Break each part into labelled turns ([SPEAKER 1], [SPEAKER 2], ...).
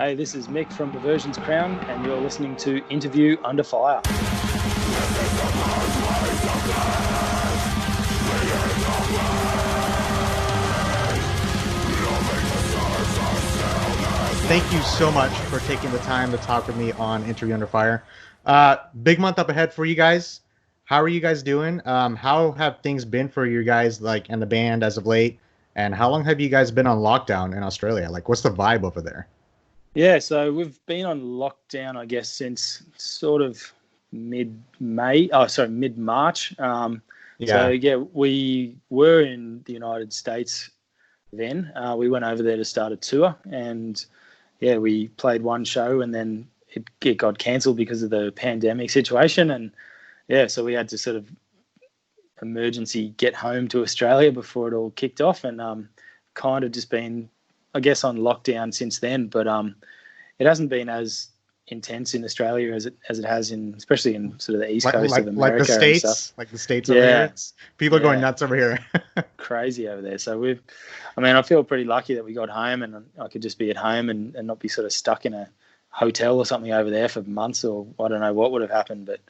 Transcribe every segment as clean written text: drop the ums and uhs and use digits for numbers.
[SPEAKER 1] Hey, this is Mick from Aversions Crown, and you're listening to Interview Under Fire.
[SPEAKER 2] Thank you so much for taking the time to talk with me on Interview Under Fire. Big month up ahead for you guys. How are you guys doing? How have things been for you guys, like, in the band as of late? And how long have you guys been on lockdown in Australia? Like, what's the vibe over there?
[SPEAKER 1] Yeah, so we've been on lockdown, I guess, since sort of mid-May. Oh, sorry, mid-March. So,
[SPEAKER 2] Yeah.
[SPEAKER 1] yeah, we were in the United States then. We went over there to start a tour, and, yeah, we played one show, and then it got cancelled because of the pandemic situation. And, yeah, so we had to sort of emergency get home to Australia before it all kicked off, and kind of just been, I guess, on lockdown since then. But it hasn't been as intense in Australia as it has in, especially in sort of the east
[SPEAKER 2] Like
[SPEAKER 1] coast of
[SPEAKER 2] like the
[SPEAKER 1] America and stuff.
[SPEAKER 2] states, like the states over here.
[SPEAKER 1] Yeah,
[SPEAKER 2] People are going
[SPEAKER 1] yeah,
[SPEAKER 2] nuts over here.
[SPEAKER 1] crazy over there. So I feel pretty lucky that we got home and I could just be at home and not be sort of stuck in a hotel or something over there for months, or I don't know what would have happened. But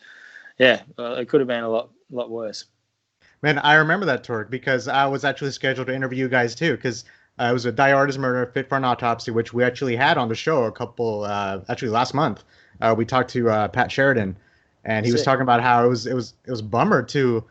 [SPEAKER 1] yeah, it could have been a lot worse.
[SPEAKER 2] Man, I remember that tour because I was actually scheduled to interview you guys too. Because it was a Die Artist Murder, Fit for an Autopsy, which we actually had on the show a couple, actually last month. We talked to Pat Sheridan, and he was
[SPEAKER 1] Sick.
[SPEAKER 2] talking about how it was bummer to,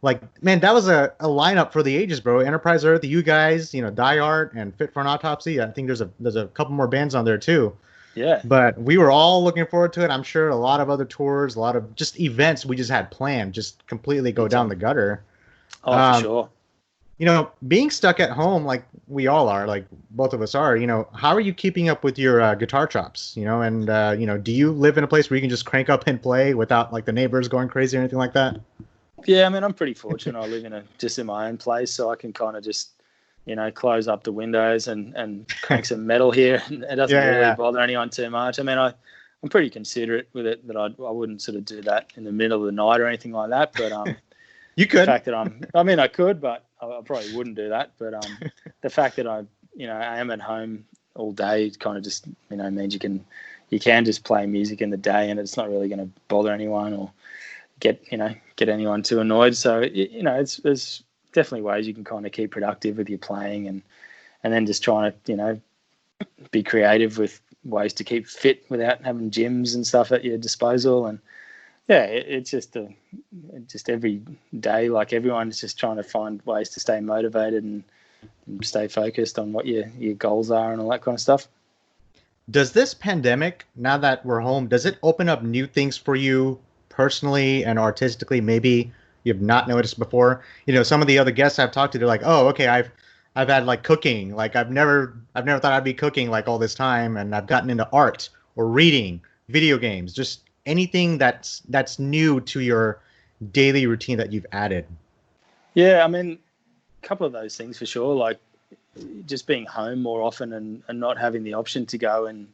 [SPEAKER 2] like, man, that was a lineup for the ages, bro. Enterprise Earth, you guys, Die Art and Fit for an Autopsy. I think there's a couple more bands on there too.
[SPEAKER 1] Yeah.
[SPEAKER 2] But we were all looking forward to it. I'm sure a lot of other tours, a lot of just events we just had planned, just completely go down the gutter.
[SPEAKER 1] Oh, for
[SPEAKER 2] Um,
[SPEAKER 1] sure.
[SPEAKER 2] being stuck at home like we all are, like both of us are, how are you keeping up with your guitar chops? And do you live in a place where you can just crank up and play without like the neighbors going crazy or anything like that?
[SPEAKER 1] Yeah, I'm pretty fortunate. I live just in my own place, so I can kind of just, close up the windows and crank some metal here. And it doesn't
[SPEAKER 2] Yeah, yeah,
[SPEAKER 1] really
[SPEAKER 2] yeah.
[SPEAKER 1] bother anyone too much. I'm pretty considerate with it that I wouldn't sort of do that in the middle of the night or anything like that. But
[SPEAKER 2] You
[SPEAKER 1] the
[SPEAKER 2] could.
[SPEAKER 1] fact that I could, but I probably wouldn't do that. But the fact that I am at home all day kind of just, means you can just play music in the day and it's not really going to bother anyone or get anyone too annoyed. So there's definitely ways you can kind of keep productive with your playing and then just trying to be creative with ways to keep fit without having gyms and stuff at your disposal. And yeah, it's just every day, like everyone's just trying to find ways to stay motivated and stay focused on what your goals are and all that kind of stuff.
[SPEAKER 2] Does this pandemic, now that we're home, does it open up new things for you personally and artistically? Maybe you've not noticed before. Some of the other guests I've talked to, they're like, "Oh, okay, I've had like cooking. Like I've never thought I'd be cooking like all this time, and I've gotten into art or reading, video games, just anything that's new to your daily routine that you've added."
[SPEAKER 1] Yeah, a couple of those things for sure. Like just being home more often and not having the option to go and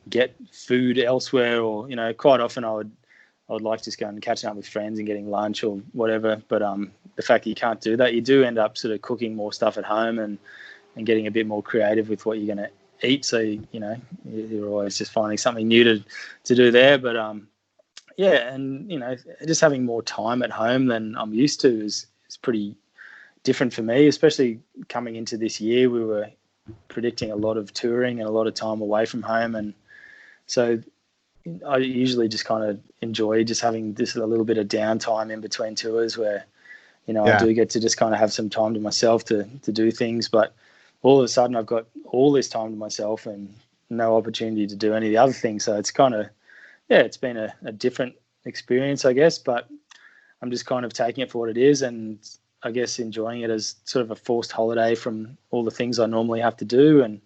[SPEAKER 1] get food elsewhere, or quite often I would like just going and catching up with friends and getting lunch or whatever. But the fact that you can't do that, you do end up sort of cooking more stuff at home and getting a bit more creative with what you're going to eat. So you're always just finding something new to do there. But yeah, and just having more time at home than I'm used to is pretty different for me, especially coming into this year. We were predicting a lot of touring and a lot of time away from home, and so I usually just kind of enjoy just having this a little bit of downtime in between tours where I
[SPEAKER 2] Yeah.
[SPEAKER 1] do get to just kind of have some time to myself to do things. But all of a sudden I've got all this time to myself and no opportunity to do any of the other things. So it's kind of, yeah, it's been a different experience, I guess, but I'm just kind of taking it for what it is, and I guess enjoying it as sort of a forced holiday from all the things I normally have to do. And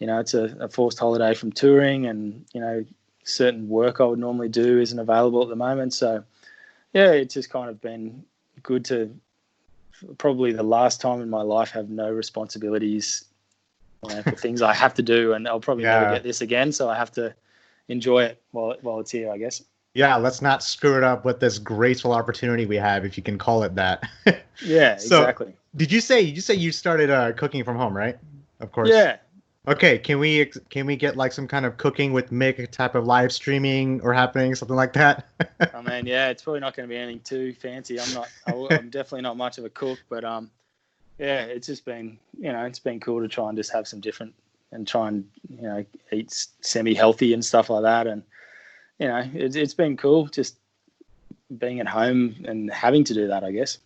[SPEAKER 1] it's a forced holiday from touring, and certain work I would normally do isn't available at the moment. So yeah, it's just kind of been good to, probably the last time in my life, have no responsibilities for things I have to do, and I'll probably never
[SPEAKER 2] Yeah.
[SPEAKER 1] get this again. So I have to enjoy it while it's here, I guess.
[SPEAKER 2] Yeah, let's not screw it up with this graceful opportunity we have, if you can call it that.
[SPEAKER 1] Yeah,
[SPEAKER 2] So,
[SPEAKER 1] exactly.
[SPEAKER 2] did you say you started cooking from home, right? Of course.
[SPEAKER 1] Yeah,
[SPEAKER 2] Okay, can we get like some kind of cooking with Mick type of live streaming or happening, something like that?
[SPEAKER 1] I mean, yeah, it's probably not going to be anything too fancy. I'm definitely not much of a cook, but yeah, it's just been, it's been cool to try and just have some different and try and, eat semi-healthy and stuff like that. And, it's been cool just being at home and having to do that, I guess.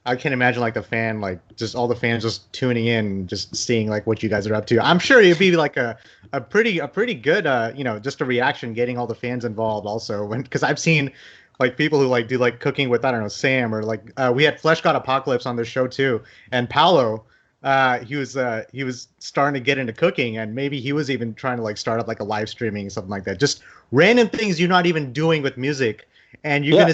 [SPEAKER 2] I can imagine like just all the fans just tuning in, just seeing like what you guys are up to. I'm sure it'd be like a pretty good just a reaction getting all the fans involved also because I've seen like people who like do like cooking with I don't know Sam or like we had Flesh God Apocalypse on the show too, and Paolo he was starting to get into cooking, and maybe he was even trying to like start up like a live streaming something like that, just random things you're not even doing with music, and you're gonna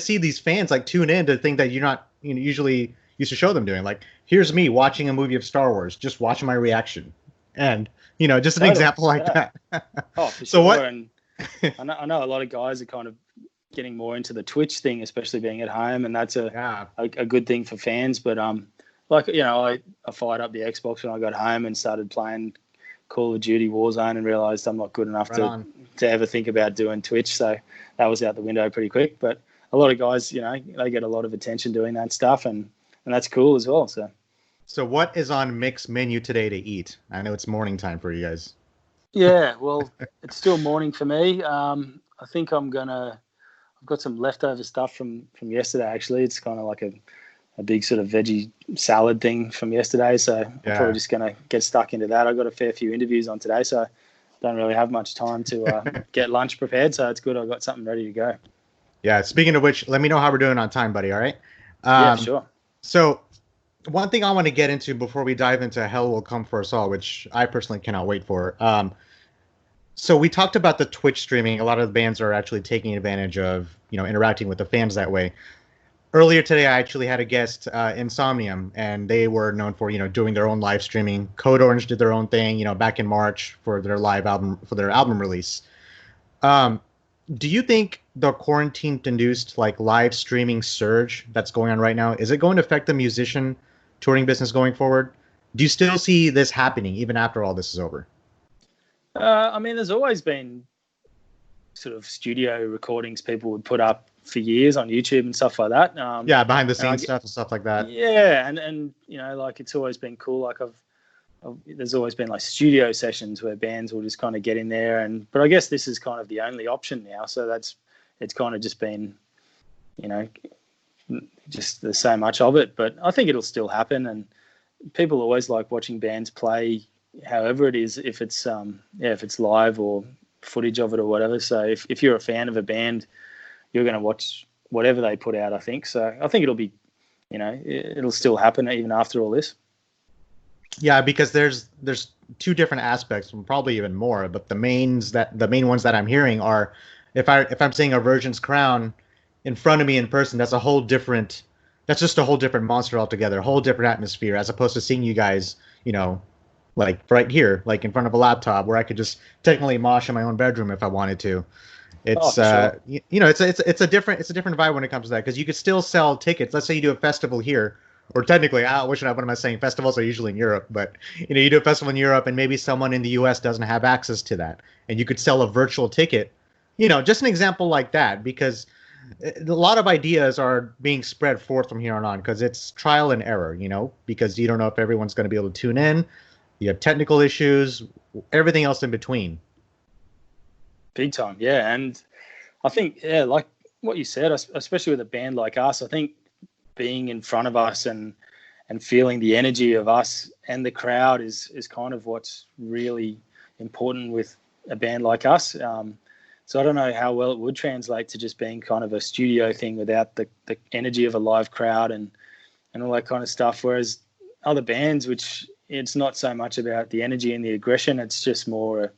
[SPEAKER 2] see these fans like tune in to think that you're not usually used to show them doing. Like, here's me watching a movie of Star Wars, just watching my reaction, and just an example like that.
[SPEAKER 1] Oh, for
[SPEAKER 2] So
[SPEAKER 1] sure.
[SPEAKER 2] what?
[SPEAKER 1] And I know a lot of guys are kind of getting more into the Twitch thing, especially being at home, and that's a good thing for fans. But like I fired up the Xbox when I got home and started playing Call of Duty Warzone and realized I'm not good enough to ever think about doing Twitch. So that was out the window pretty quick. But a lot of guys, they get a lot of attention doing that stuff, and that's cool as well.
[SPEAKER 2] So what is on Mick's menu today to eat? I know it's morning time for you guys.
[SPEAKER 1] Yeah, well, it's still morning for me. I think I've got some leftover stuff from yesterday. Actually, it's kind of like a big sort of veggie salad thing from yesterday. So I'm probably just going to get stuck into that. I've got a fair few interviews on today, so don't really have much time to get lunch prepared. So it's good I've got something ready to go.
[SPEAKER 2] Yeah. Speaking of which, let me know how we're doing on time, buddy. All right.
[SPEAKER 1] Yeah, for sure.
[SPEAKER 2] So one thing I want to get into before we dive into Hell Will Come for Us All, which I personally cannot wait for. So we talked about the Twitch streaming. A lot of the bands are actually taking advantage of, interacting with the fans that way. Earlier today, I actually had a guest, Insomnium, and they were known for, doing their own live streaming. Code Orange did their own thing, back in March for their album release. Do you think the quarantine-induced like live streaming surge that's going on right now, is it going to affect the musician touring business going forward? Do you still see this happening even after all this is over?
[SPEAKER 1] I mean, there's always been sort of studio recordings people would put up for years on YouTube and stuff like that.
[SPEAKER 2] Behind the scenes stuff and stuff like that.
[SPEAKER 1] Yeah, and like it's always been cool. Like there's always been like studio sessions where bands will just kind of get in there, but I guess this is kind of the only option now. So it's kind of just been, just there's so much of it. But I think it'll still happen, and people always like watching bands play, however it is, if it's live or footage of it or whatever. So if you're a fan of a band, you're going to watch whatever they put out, I think. So I think it'll be, it'll still happen even after all this.
[SPEAKER 2] Yeah, because there's two different aspects, and probably even more. But the main ones that I'm hearing are, if I'm seeing Aversions Crown in front of me in person, that's just a whole different monster altogether, a whole different atmosphere, as opposed to seeing you guys, like right here, like in front of a laptop, where I could just technically mosh in my own bedroom if I wanted to. It's
[SPEAKER 1] sure.
[SPEAKER 2] It's a different vibe when it comes to that, because you could still sell tickets. Let's say you do a festival here, or technically, what am I saying? Festivals are usually in Europe, but you do a festival in Europe, and maybe someone in the U.S. doesn't have access to that, and you could sell a virtual ticket. Just an example like that, because a lot of ideas are being spread forth from here on, because it's trial and error. Because you don't know if everyone's going to be able to tune in. You have technical issues, everything else in between.
[SPEAKER 1] Big time, yeah. And I think, like what you said, especially with a band like us, I think being in front of us and feeling the energy of us and the crowd is kind of what's really important with a band like us. So I don't know how well it would translate to just being kind of a studio thing without the energy of a live crowd and all that kind of stuff. Whereas other bands, which it's not so much about the energy and the aggression, it's just more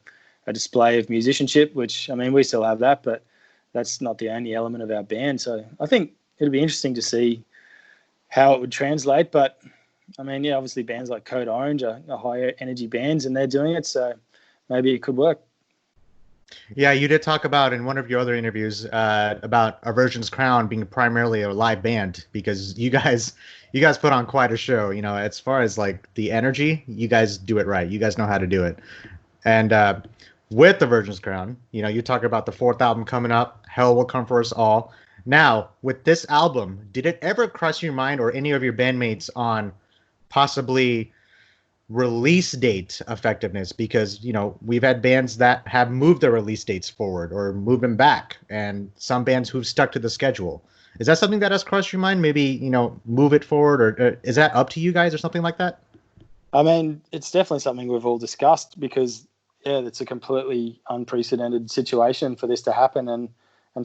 [SPEAKER 1] a display of musicianship, which, I mean, we still have that, but that's not the only element of our band. So I think it'll be interesting to see how it would translate. But, I mean, yeah, obviously bands like Code Orange are higher energy bands and they're doing it, so maybe it could work.
[SPEAKER 2] Yeah, you did talk about in one of your other interviews about Aversions Crown being primarily a live band because you guys put on quite a show. As far as like the energy, you guys do it right. You guys know how to do it. And with Aversions Crown, you talk about the fourth album coming up. Hell will come for us all. Now, with this album, did it ever cross your mind or any of your bandmates on possibly release date effectiveness, because we've had bands that have moved their release dates forward or moved them back, and some bands who've stuck to the schedule. Is that something that has crossed your mind? Maybe move it forward, or is that up to you guys or something like that?
[SPEAKER 1] I mean, it's definitely something we've all discussed because, yeah, it's a completely unprecedented situation for this to happen, and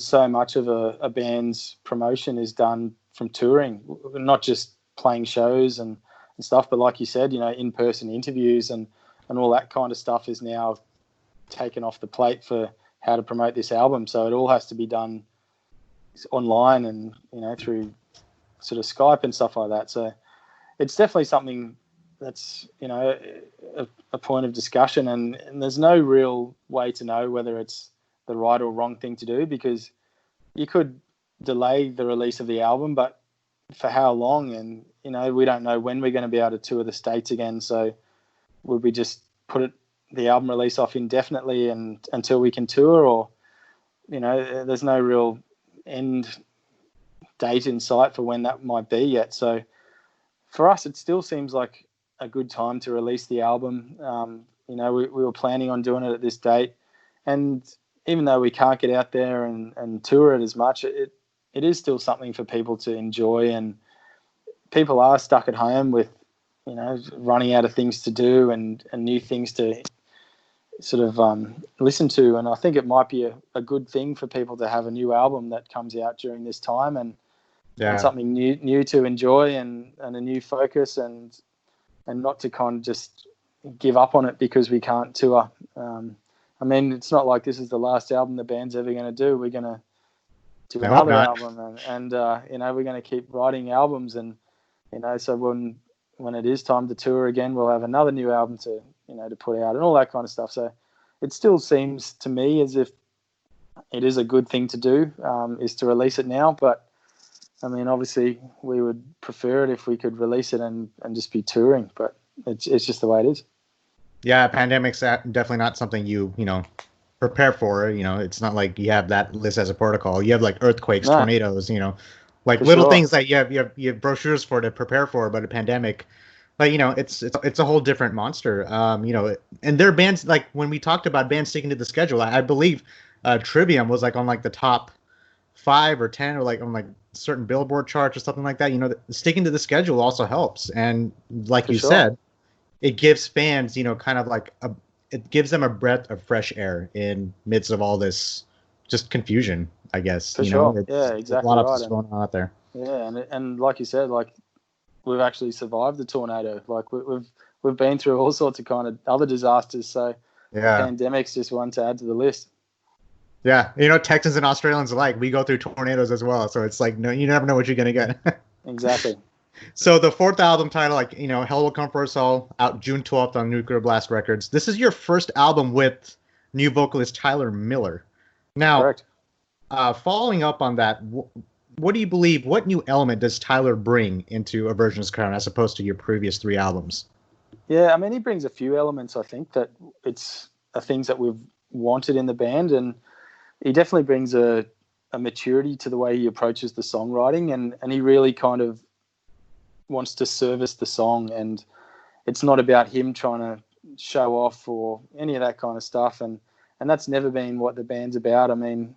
[SPEAKER 1] so much of a band's promotion is done from touring, not just playing shows and stuff, but like you said, in-person interviews and all that kind of stuff is now taken off the plate for how to promote this album. So it all has to be done online and through sort of Skype and stuff like that. So it's definitely something that's a point of discussion, and there's no real way to know whether it's the right or wrong thing to do, because you could delay the release of the album, but for how long? And we don't know when we're going to be able to tour the States again. So would we just put the album release off indefinitely and until we can tour, or there's no real end date in sight for when that might be yet. So for us, it still seems like a good time to release the album. We were planning on doing it at this date, and even though we can't get out there and tour it as much, it is still something for people to enjoy, and people are stuck at home with running out of things to do and new things to sort of listen to. And I think it might be a good thing for people to have a new album that comes out during this time, and something new to enjoy, and a new focus, and not to kind of just give up on it because we can't tour. I mean, it's not like this is the last album the band's ever going to do. We're going to do another album, and we're going to keep writing albums, and so when it is time to tour again, we'll have another new album to to put out and all that kind of stuff. So it still seems to me as if it is a good thing to do, is to release it now. But I mean, obviously, we would prefer it if we could release it and just be touring. But it's just the way it is.
[SPEAKER 2] Yeah, pandemic's definitely not something you prepare for. It's not like you have that list as a protocol. You have like earthquakes, tornadoes, like little things that you have brochures for to prepare for. But a pandemic, like it's a whole different monster. And there are bands, like when we talked about bands sticking to the schedule, I believe Trivium was like on like the top 5 or 10 or like on like certain Billboard charts or something like that. Sticking to the schedule also helps, and like you said, it gives fans kind of like it gives them a breath of fresh air in midst of all this just confusion, I guess.
[SPEAKER 1] For sure. Yeah, exactly.
[SPEAKER 2] A lot of stuff going on out there.
[SPEAKER 1] Yeah, and like you said, like we've actually survived the tornado. Like we've been through all sorts of kind of other disasters. So the pandemic's just one to add to the list.
[SPEAKER 2] Yeah, Texans and Australians alike, we go through tornadoes as well. So it's like, no, you never know what you're gonna get.
[SPEAKER 1] Exactly.
[SPEAKER 2] So the fourth album title, like Hell Will Come For Us All, out June 12th on Nuclear Blast Records. This is your first album with new vocalist Tyler Miller. Now,
[SPEAKER 1] correct.
[SPEAKER 2] Following up on that, what do you believe? What new element does Tyler bring into Aversions Crown as opposed to your previous 3 albums?
[SPEAKER 1] Yeah, I mean, he brings a few elements. I think that it's things that we've wanted in the band, and he definitely brings a maturity to the way he approaches the songwriting, and he really kind of wants to service the song, and it's not about him trying to show off or any of that kind of stuff, and that's never been what the band's about. I mean,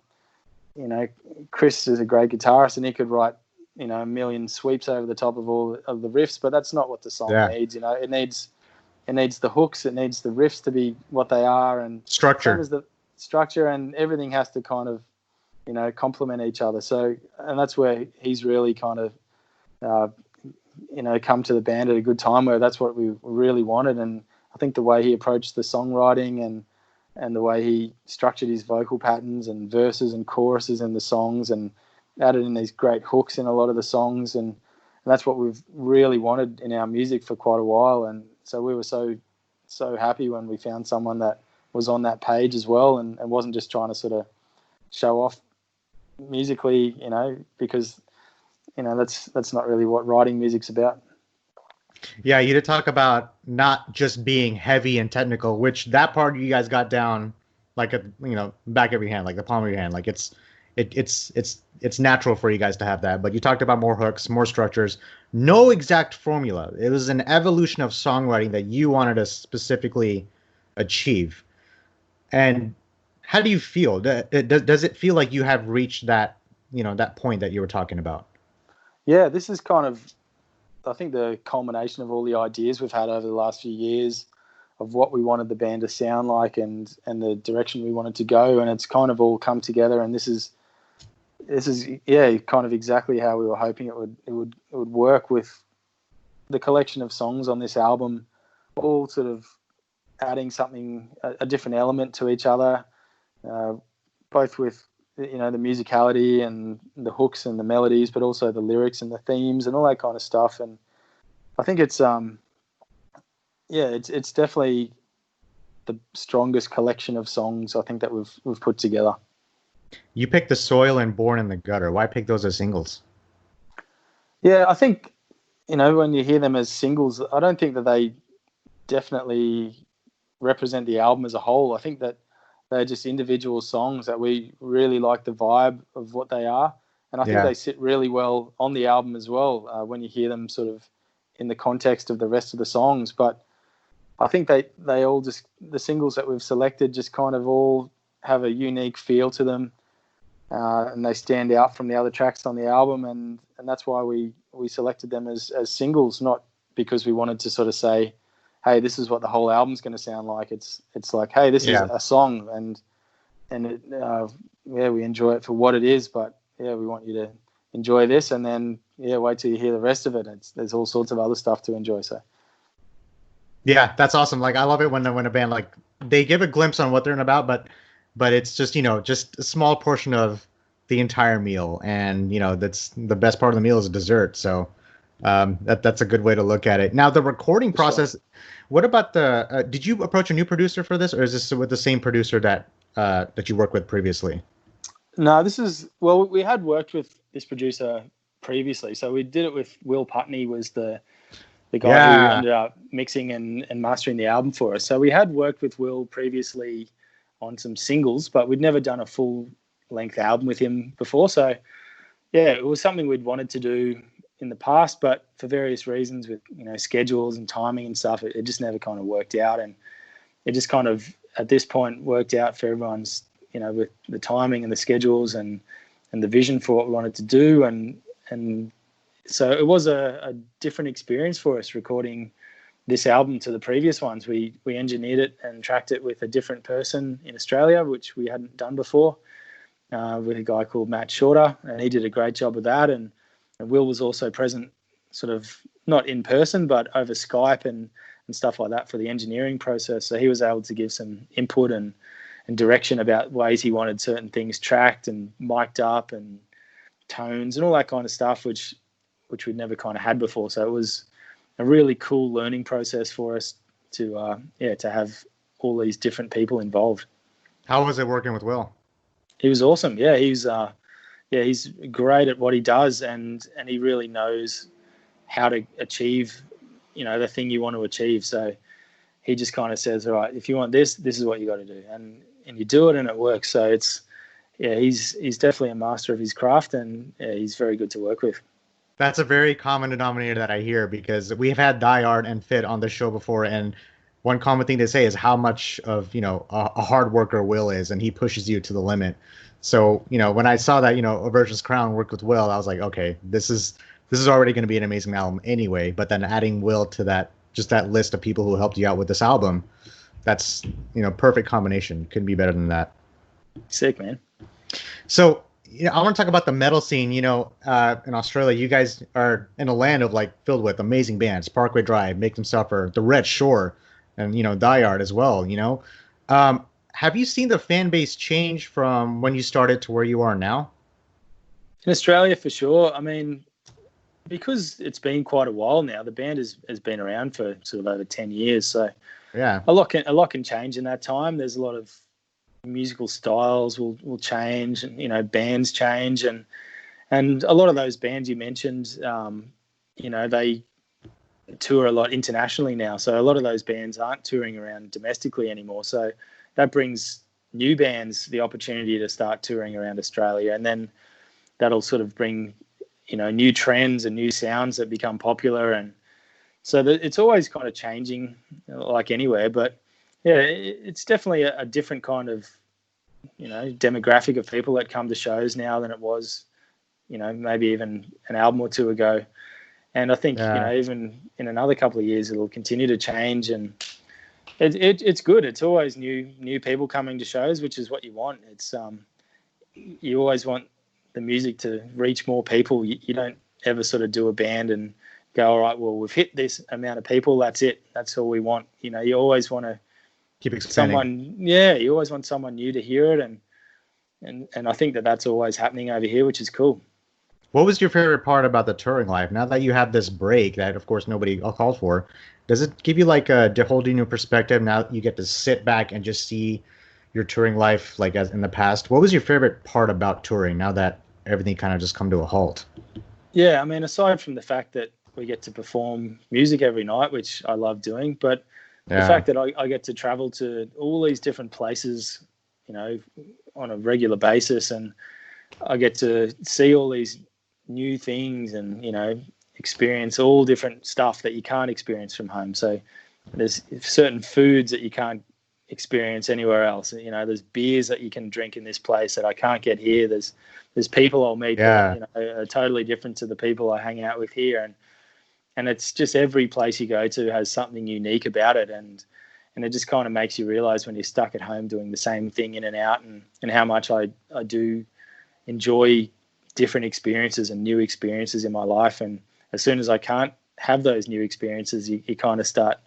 [SPEAKER 1] Chris is a great guitarist, and he could write a million sweeps over the top of all of the riffs, but that's not what the song needs. It needs the hooks, it needs the riffs to be what they are, and
[SPEAKER 2] structure.
[SPEAKER 1] The structure, and everything has to kind of complement each other. So, and that's where he's really kind of come to the band at a good time, where that's what we really wanted. And I think the way he approached the songwriting and the way he structured his vocal patterns and verses and choruses in the songs, and added in these great hooks in a lot of the songs, and that's what we've really wanted in our music for quite a while. And so we were so happy when we found someone that was on that page as well, and wasn't just trying to sort of show off musically, because that's not really what writing music's about.
[SPEAKER 2] Yeah, you did talk about not just being heavy and technical, which that part you guys got down like back of your hand, like the palm of your hand. Like it's natural for you guys to have that. But you talked about more hooks, more structures, no exact formula. It was an evolution of songwriting that you wanted to specifically achieve. And how do you feel? Does it feel like you have reached that, that point that you were talking about?
[SPEAKER 1] Yeah, this is kind of, I think, the culmination of all the ideas we've had over the last few years of what we wanted the band to sound like and the direction we wanted to go, and it's kind of all come together. And this is kind of exactly how we were hoping it would work, with the collection of songs on this album, all sort of adding something, a different element to each other, both with the musicality and the hooks and the melodies, but also the lyrics and the themes and all that kind of stuff. And I think it's it's definitely the strongest collection of songs I think that we've put together.
[SPEAKER 2] You picked The Soil and Born in the Gutter. Why pick those as singles?
[SPEAKER 1] Yeah, I think when you hear them as singles, I don't think that they definitely represent the album as a whole. I think that they're just individual songs that we really like the vibe of what they are. And I think they sit really well on the album as well, when you hear them sort of in the context of the rest of the songs. But I think they all just, the singles that we've selected just kind of all have a unique feel to them, and they stand out from the other tracks on the album. And that's why we selected them as singles, not because we wanted to sort of say, hey, this is what the whole album's going to sound like. It's like, hey, this is a song, and it, we enjoy it for what it is, but we want you to enjoy this, and then wait till you hear the rest of it. There's all sorts of other stuff to enjoy. So
[SPEAKER 2] yeah, that's awesome. Like, I love it when a band, like, they give a glimpse on what they're about, but it's just just a small portion of the entire meal, and that's the best part of the meal is dessert. So that's a good way to look at it. Now, the recording process. Sure. What about the? Did you approach a new producer for this, or is this with the same producer that you worked with previously?
[SPEAKER 1] No, we had worked with this producer previously, so we did it with Will Putney, was the guy who ended up mixing and mastering the album for us. So we had worked with Will previously on some singles, but we'd never done a full length album with him before. So it was something we'd wanted to do in the past, but for various reasons with schedules and timing and stuff, it just never kind of worked out. And it just kind of at this point worked out for everyone's, with the timing and the schedules and the vision for what we wanted to do. And so it was a different experience for us recording this album to the previous ones. We engineered it and tracked it with a different person in Australia, which we hadn't done before, with a guy called Matt Shorter, and he did a great job of that. And Will was also present, sort of not in person, but over Skype and stuff like that for the engineering process. So he was able to give some input and direction about ways he wanted certain things tracked and mic'd up and tones and all that kind of stuff, which we'd never kind of had before. So it was a really cool learning process for us to have all these different people involved.
[SPEAKER 2] How was it working with Will?
[SPEAKER 1] He was awesome. Yeah, he's great at what he does, and he really knows how to achieve, the thing you want to achieve. So he just kind of says, all right, if you want this is what you got to do, and you do it, and it works. So he's definitely a master of his craft, and he's very good to work with.
[SPEAKER 2] That's a very common denominator that I hear, because we've had Die Hard and Fit on the show before, and one common thing they say is how much of a hard worker Will is, and he pushes you to the limit. So when I saw that Aversions Crown worked with Will, I was like, okay, this is already going to be an amazing album anyway. But then adding Will to that list of people who helped you out with this album, that's perfect combination. Couldn't be better than that.
[SPEAKER 1] Sick, man.
[SPEAKER 2] So I want to talk about the metal scene. In Australia, you guys are in a land of filled with amazing bands: Parkway Drive, Make Them Suffer, The Red Shore, and Die Hard as well. Have you seen the fan base change from when you started to where you are now?
[SPEAKER 1] In Australia, for sure. I mean, because it's been quite a while now, the band has been around for sort of over 10 years. So
[SPEAKER 2] Yeah.
[SPEAKER 1] a lot can change in that time. There's a lot of musical styles will change, and, you know, bands change, and a lot of those bands you mentioned, you know, they tour a lot internationally now. So a lot of those bands aren't touring around domestically anymore. So that brings new bands the opportunity to start touring around Australia, and then that'll sort of bring, you know, new trends and new sounds that become popular. And so it's always kind of changing, like anywhere. But yeah, it's definitely a different kind of, you know, demographic of people that come to shows now than it was, you know, maybe even an album or two ago. And I think, you know, even in another couple of years, it'll continue to change. And it's good. It's always new people coming to shows, which is what you want. It's you always want the music to reach more people. You don't ever sort of do a band and go, all right, well, we've hit this amount of people. That's it. That's all we want. You know, you always want to
[SPEAKER 2] keep expanding.
[SPEAKER 1] You always want someone new to hear it. And I think that's always happening over here, which is cool.
[SPEAKER 2] What was your favorite part about the touring life? Now that you have this break that, of course, nobody called for, does it give you like a whole new perspective now that you get to sit back and just see your touring life like as in the past? What was your favorite part about touring now that everything kind of just come to a halt?
[SPEAKER 1] Yeah, I mean, aside from the fact that we get to perform music every night, which I love doing, but the fact that I get to travel to all these different places, you know, on a regular basis, and I get to see all these new things and, you know, experience all different stuff that you can't experience from home. So there's certain foods that you can't experience anywhere else. You know, there's beers that you can drink in this place that I can't get here. There's people I'll meet that, you know, are totally different to the people I hang out with here. And it's just every place you go to has something unique about it. And it just kind of makes you realize when you're stuck at home doing the same thing in and out, and how much I do enjoy different experiences and new experiences in my life. And as soon as I can't have those new experiences, you kind of start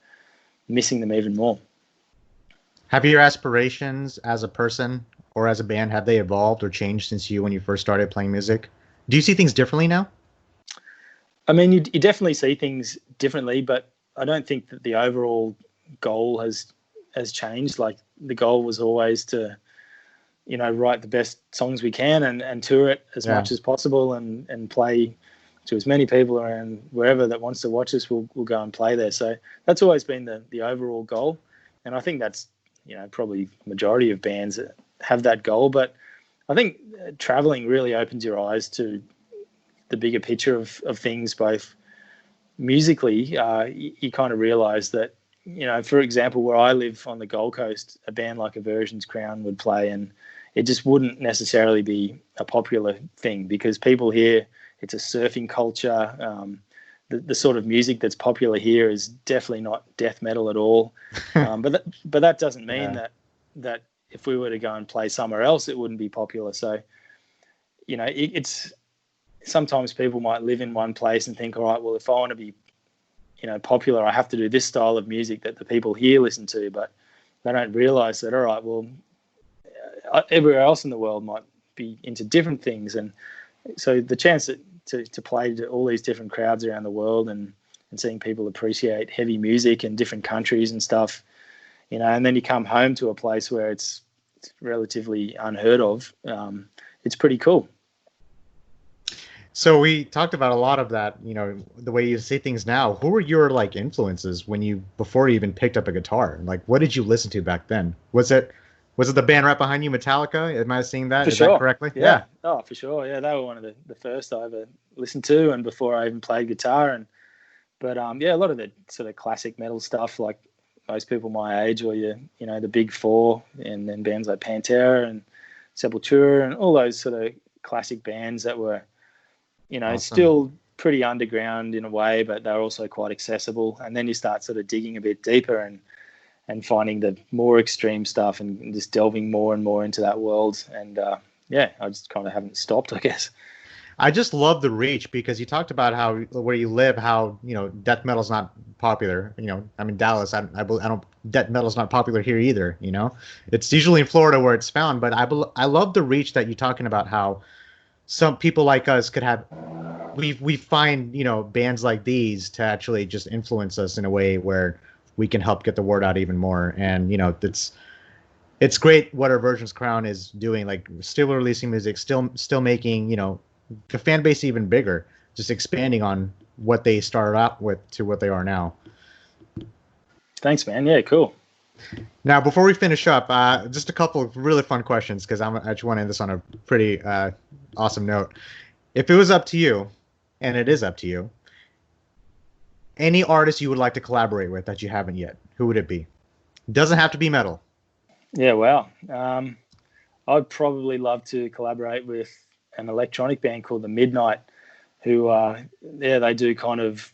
[SPEAKER 1] missing them even more.
[SPEAKER 2] Have your aspirations as a person or as a band, have they evolved or changed since when you first started playing music? Do you see things differently now?
[SPEAKER 1] I mean, you definitely see things differently, but I don't think that the overall goal has changed. Like, the goal was always to, you know, write the best songs we can and tour it as much as possible and play to as many people around wherever that wants to watch us. We'll go and play there. So that's always been the overall goal. And I think that's, you know, probably majority of bands that have that goal. But I think traveling really opens your eyes to the bigger picture of things, both musically. You kind of realize that, you know, for example, where I live on the Gold Coast, a band like Aversions Crown would play, and it just wouldn't necessarily be a popular thing because people here, it's a surfing culture. The sort of music that's popular here is definitely not death metal at all. But that doesn't mean that if we were to go and play somewhere else, it wouldn't be popular. So, you know, it's sometimes people might live in one place and think, all right, well, if I want to be, you know, popular, I have to do this style of music that the people here listen to. But they don't realize that, all right, well, everywhere else in the world might be into different things. And so the chance to play to all these different crowds around the world and seeing people appreciate heavy music in different countries and stuff, you know, and then you come home to a place where it's relatively unheard of, it's pretty cool.
[SPEAKER 2] So we talked about a lot of that, you know, the way you see things now. Who were your like influences before you even picked up a guitar? Like, what did you listen to back then? Was it the band right behind you, Metallica? Am I seeing that? Is that correctly?
[SPEAKER 1] Yeah. Oh, for sure. Yeah, they were one of the first I ever listened to, and before I even played guitar. But a lot of the sort of classic metal stuff, like most people my age, or you know, the big four, and then bands like Pantera and Sepultura and all those sort of classic bands that were, you know, still pretty underground in a way, but they're also quite accessible. And then you start sort of digging a bit deeper and finding the more extreme stuff and just delving more and more into that world. And I just kind of haven't stopped, I guess.
[SPEAKER 2] I just love the reach, because you talked about how where you live, how, you know, death metal's not popular. You know, I mean, Dallas, I don't death metal's not popular here either. You know, it's usually in Florida where it's found. But I love the reach that you're talking about, how some people like us could have we find, bands like these to actually just influence us in a way where we can help get the word out even more. And it's great what Aversions Crown is doing, like still releasing music, still making, the fan base even bigger, just expanding on what they started out with to what they are now.
[SPEAKER 1] Thanks, man. Yeah, cool.
[SPEAKER 2] Now, before we finish up, just a couple of really fun questions, because I actually want to end this on a pretty awesome note. If it was up to you, and it is up to you, any artist you would like to collaborate with that you haven't yet, who would it be? Doesn't have to be metal.
[SPEAKER 1] Yeah, wow. I'd probably love to collaborate with an electronic band called The Midnight, who, they do kind of,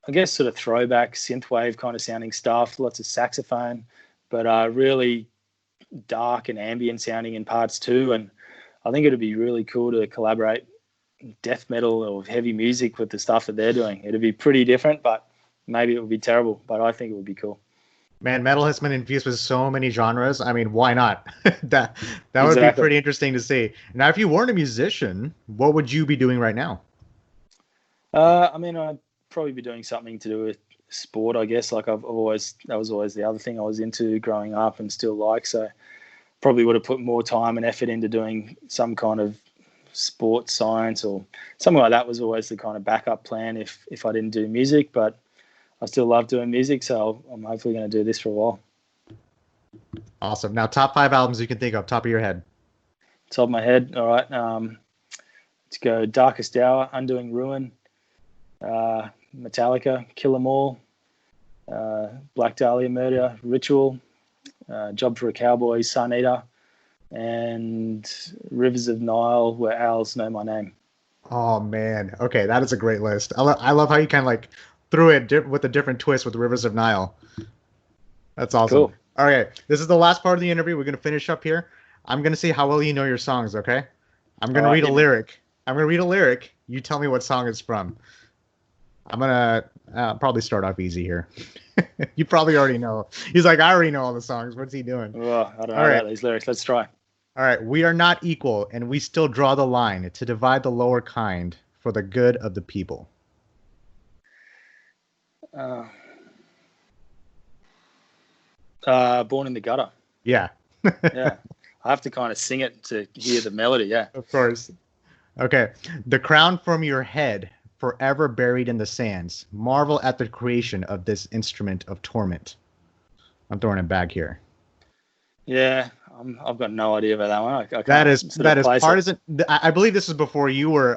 [SPEAKER 1] I guess, sort of throwback synthwave kind of sounding stuff, lots of saxophone, but really dark and ambient sounding in parts too. And I think it'd be really cool to collaborate death metal or heavy music with the stuff that they're doing. It'd be pretty different, but maybe it would be terrible, but I think it would be cool.
[SPEAKER 2] Man, metal has been infused with so many genres. I mean, why not? that would be pretty interesting to see. Now, if you weren't a musician, what would you be doing right now?
[SPEAKER 1] I mean, I'd probably be doing something to do with sport, I guess. Like that was always the other thing I was into growing up and still like. So probably would have put more time and effort into doing some kind of sports science or something like that. Was always the kind of backup plan if I didn't do music, but I still love doing music, so I'm hopefully going to do this for a while.
[SPEAKER 2] Awesome. Now, top 5 albums you can think of, top of your head.
[SPEAKER 1] Top of my head, all right. Let's go Darkest Hour, Undoing Ruin, Metallica, Kill 'Em All, Black Dahlia Murder, Ritual, Job for a Cowboy, Sun Eater, and Rivers of Nile, Where Owls Know My Name.
[SPEAKER 2] Oh, man. Okay, that is a great list. I love how you kind of like threw it with a different twist with Rivers of Nile. That's awesome.
[SPEAKER 1] Cool.
[SPEAKER 2] All right, this is the last part of the interview. We're going to finish up here. I'm going to see how well you know your songs, okay? I'm going to read a lyric. I'm going to read a lyric. You tell me what song it's from. I'm going to probably start off easy here. You probably already know. He's like, I already know all the songs. What's he doing?
[SPEAKER 1] Well, I don't know about these lyrics. Let's try.
[SPEAKER 2] All right. We are not equal, and we still draw the line to divide the lower kind for the good of the people.
[SPEAKER 1] Born in the Gutter.
[SPEAKER 2] Yeah.
[SPEAKER 1] Yeah. I have to kind of sing it to hear the melody. Yeah.
[SPEAKER 2] Of course. Okay. The crown from your head, forever buried in the sands. Marvel at the creation of this instrument of torment. I'm throwing it back here.
[SPEAKER 1] Yeah. I've got no idea about that one. I
[SPEAKER 2] that is partisan. I believe this is before you were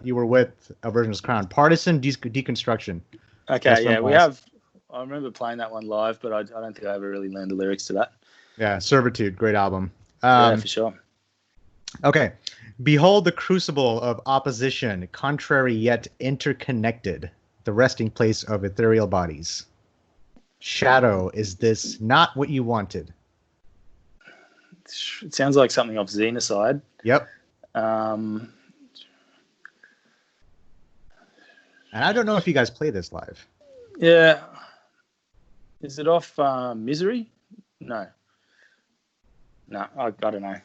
[SPEAKER 2] with Aversions Crown. Partisan deconstruction.
[SPEAKER 1] Okay. Yeah. We have. I remember playing that one live, but I don't think I ever really learned the lyrics to that.
[SPEAKER 2] Yeah, Servitude, great album.
[SPEAKER 1] Yeah, for sure.
[SPEAKER 2] Okay. Behold the crucible of opposition, contrary yet interconnected, the resting place of ethereal bodies. Shadow, is this not what you wanted?
[SPEAKER 1] It sounds like something off Xenocide.
[SPEAKER 2] Yep. And I don't know if you guys play this live.
[SPEAKER 1] Yeah. Is it off Misery? No, I don't know.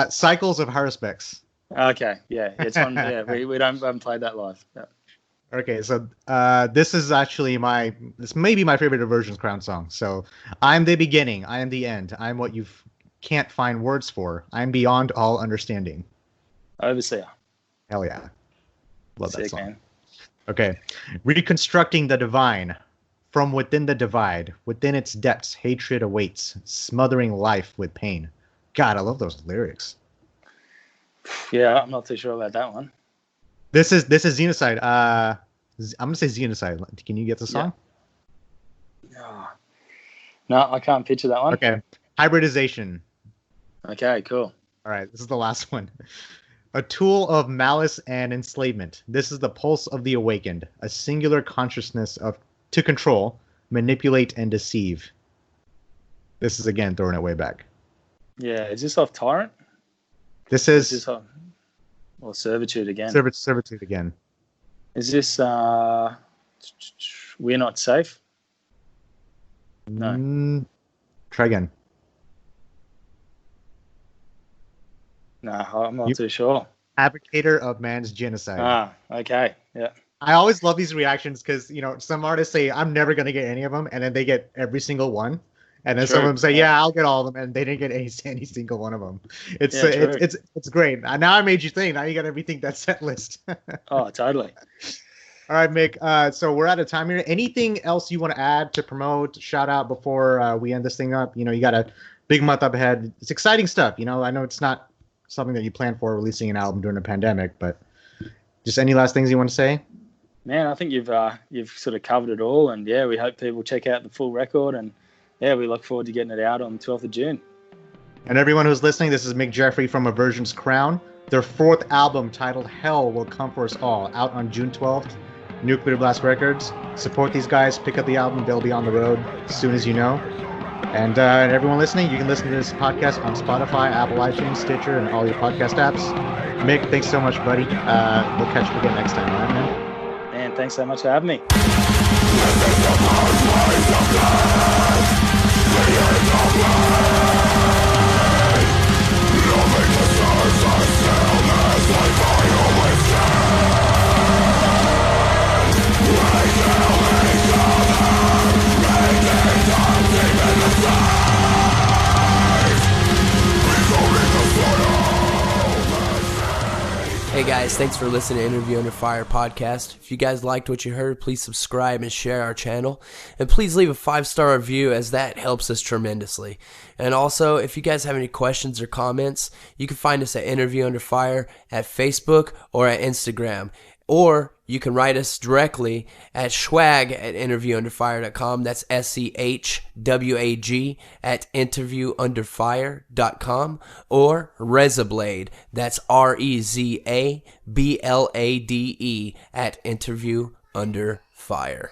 [SPEAKER 2] Cycles of Haruspex.
[SPEAKER 1] Okay, yeah, it's on. Yeah, we haven't played that live. Yeah.
[SPEAKER 2] Okay, so this is actually this may be my favorite Aversions Crown song. So, I'm the beginning, I am the end, I'm what you can't find words for, I'm beyond all understanding.
[SPEAKER 1] Overseer.
[SPEAKER 2] Hell yeah, love that song.
[SPEAKER 1] Man.
[SPEAKER 2] Okay, reconstructing the divine. From within the divide, within its depths, hatred awaits, smothering life with pain. God, I love those lyrics.
[SPEAKER 1] Yeah, I'm not too sure about that one.
[SPEAKER 2] This is Xenocide. I'm gonna say Xenocide. Can you get the song?
[SPEAKER 1] Yeah. No, I can't picture that one.
[SPEAKER 2] Okay, hybridization.
[SPEAKER 1] Okay, cool.
[SPEAKER 2] All right, this is the last one. A tool of malice and enslavement. This is the pulse of the awakened, a singular consciousness to control, manipulate, and deceive. This is, again, throwing it way back.
[SPEAKER 1] Yeah, is this off Tyrant?
[SPEAKER 2] This is...
[SPEAKER 1] Or Servitude again.
[SPEAKER 2] Servitude again.
[SPEAKER 1] Is this We're Not Safe? No.
[SPEAKER 2] Try again.
[SPEAKER 1] No, I'm not too sure.
[SPEAKER 2] Advocator of man's genocide.
[SPEAKER 1] Okay. Yeah.
[SPEAKER 2] I always love these reactions because, some artists say, I'm never going to get any of them. And then they get every single one. And then some of
[SPEAKER 1] True.
[SPEAKER 2] them say, yeah, I'll get all of them. And they didn't get any single one of them. It's
[SPEAKER 1] Yeah, true.
[SPEAKER 2] it's great. Now I made you think. Now you got to rethink that set list.
[SPEAKER 1] Oh, totally.
[SPEAKER 2] All right, Mick. So we're out of time here. Anything else you want to add to promote, shout out before we end this thing up? You got a big month up ahead. It's exciting stuff. I know it's not something that you plan for releasing an album during a pandemic, but just any last things you want to say?
[SPEAKER 1] Man, I think you've sort of covered it all, and yeah, we hope people check out the full record, and yeah, we look forward to getting it out on the 12th of June.
[SPEAKER 2] And everyone who's listening, this is Mick Jeffery from Aversions Crown. Their 4th album, titled Hell Will Come For Us All, out on June 12th. Nuclear Blast Records. Support these guys. Pick up the album. They'll be on the road as soon as you know. And everyone listening, you can listen to this podcast on Spotify, Apple iTunes, Stitcher, and all your podcast apps. Mick, thanks so much, buddy. We'll catch you again next time. All right, man?
[SPEAKER 1] Man, thanks so much for having me.
[SPEAKER 3] Hey guys, thanks for listening to Interview Under Fire podcast. If you guys liked what you heard, please subscribe and share our channel. And please leave a 5-star review, as that helps us tremendously. And also, if you guys have any questions or comments, you can find us at Interview Under Fire at Facebook or at Instagram. Or you can write us directly at schwag@interviewunderfire.com. That's SCHWAG at interviewunderfire.com. Or Rezablade. That's REZABLADE at interviewunderfire.